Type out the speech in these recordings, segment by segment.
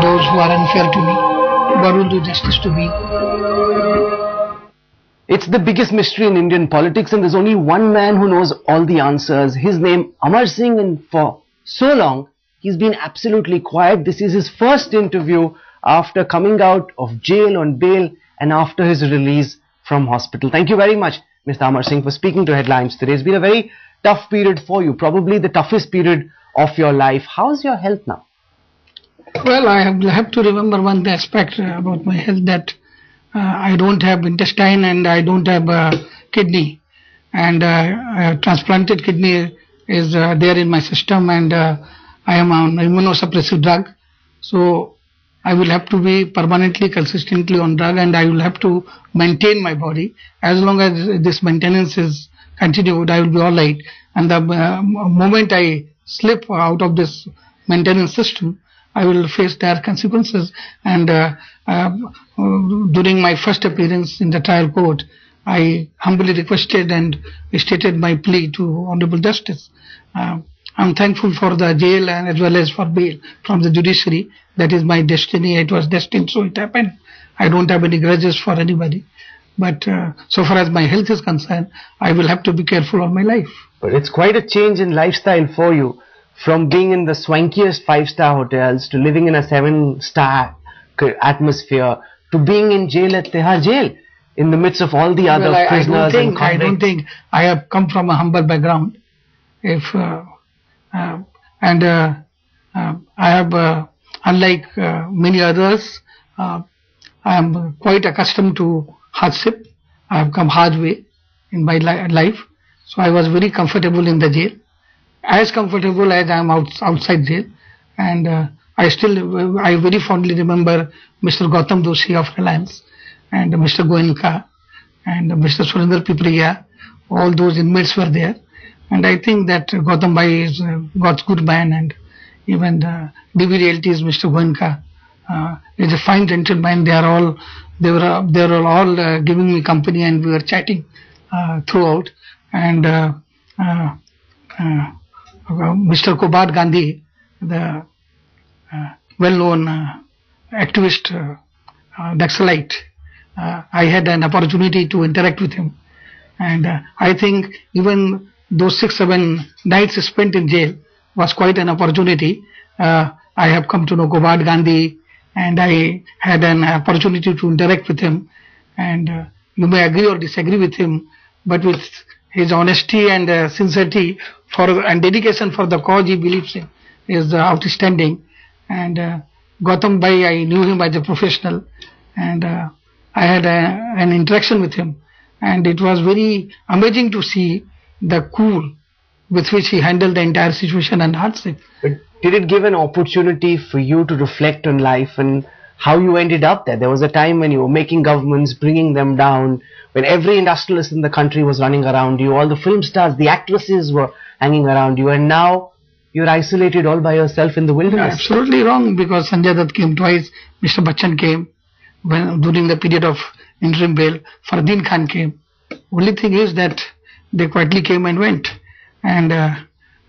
those who are unfair to me, God will do justice to me. It's the biggest mystery in Indian politics, and there's only one man who knows all the answers. His name, Amar Singh, and for so long, he's been absolutely quiet. This is his first interview after coming out of jail on bail and after his release from hospital. Thank you very much, Mr. Amar Singh, for speaking to Headlines today. It's been a very tough period for you, probably the toughest period of your life. How's your health now? Well, I have to remember one aspect about my health, that I don't have intestine and I don't have kidney, and transplanted kidney is there in my system, and I am on immunosuppressive drug, so I will have to be permanently, consistently on drug, and I will have to maintain my body. As long as this maintenance is continued, I will be alright, and the moment I slip out of this maintenance system, I will face dire consequences. And during my first appearance in the trial court, I humbly requested and stated my plea to Honorable Justice. I'm thankful for the jail and as well as for bail from the judiciary. That is my destiny. It was destined, so it happened. I don't have any grudges for anybody. But so far as my health is concerned, I will have to be careful of my life. But it's quite a change in lifestyle for you. From being in the swankiest 5-star hotels to living in a 7-star atmosphere to being in jail at Tihar Jail in the midst of all the other prisoners and convicts. I don't think I have come from a humble background. I have, unlike many others, I am quite accustomed to hardship. I have come hard way in my life, so I was very comfortable in the jail. As comfortable as I am outside jail, and I very fondly remember Mr. Gautam Doshi of Reliance, and Mr. Goenka, and Mr. Surinder Pipriya. All those inmates were there, and I think that Gautam Bhai is God's good man, and even the DB Realty's Mr. Goenka is a fine gentleman. They were all giving me company, and we were chatting throughout, and Mr. Kobad Gandhi, the well-known activist, Naxalite, I had an opportunity to interact with him, and I think even those 6-7 nights spent in jail was quite an opportunity. I have come to know Kobad Gandhi, and I had an opportunity to interact with him, and you may agree or disagree with him, but with his honesty and sincerity and dedication for the cause he believes in is outstanding. And Gautam Bhai, I knew him as a professional, and I had an interaction with him, and it was very amazing to see the cool with which he handled the entire situation and hardship. But did it give an opportunity for you to reflect on life and how you ended up there? There was a time when you were making governments, bringing them down, when every industrialist in the country was running around you, all the film stars, the actresses were hanging around you, and now you're isolated all by yourself in the wilderness. Absolutely wrong, because Sanjay Dutt came twice, Mr. Bachchan came during the period of interim bail, Fardeen Khan came. Only thing is that they quietly came and went, and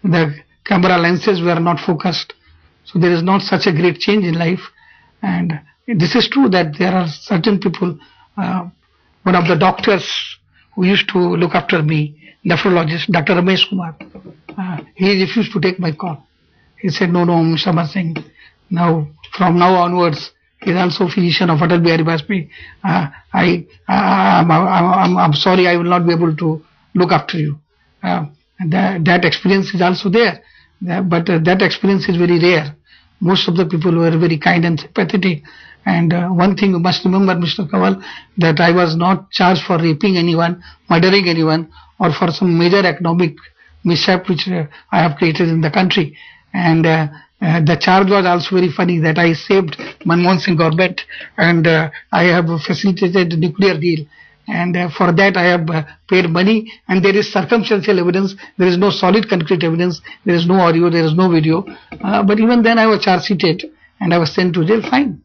the camera lenses were not focused, so there is not such a great change in life. And this is true that there are certain people, one of the doctors who used to look after me, nephrologist, Dr. Ramesh Kumar, he refused to take my call. He said, no, Mr. Amar Singh, from now onwards, he is also physician of Atal Bihari Vajpayee. I'm sorry, I will not be able to look after you. That experience is also there, but that experience is very rare. Most of the people were very kind and sympathetic. And one thing you must remember, Mr. Kanwal, that I was not charged for raping anyone, murdering anyone, or for some major economic mishap which I have created in the country. And the charge was also very funny, that I saved Manmohan Singh government, and I have facilitated the nuclear deal. And for that I have paid money, and there is circumstantial evidence. There is no solid concrete evidence. There is no audio, there is no video. But even then I was charge sheeted and I was sent to jail. Fine.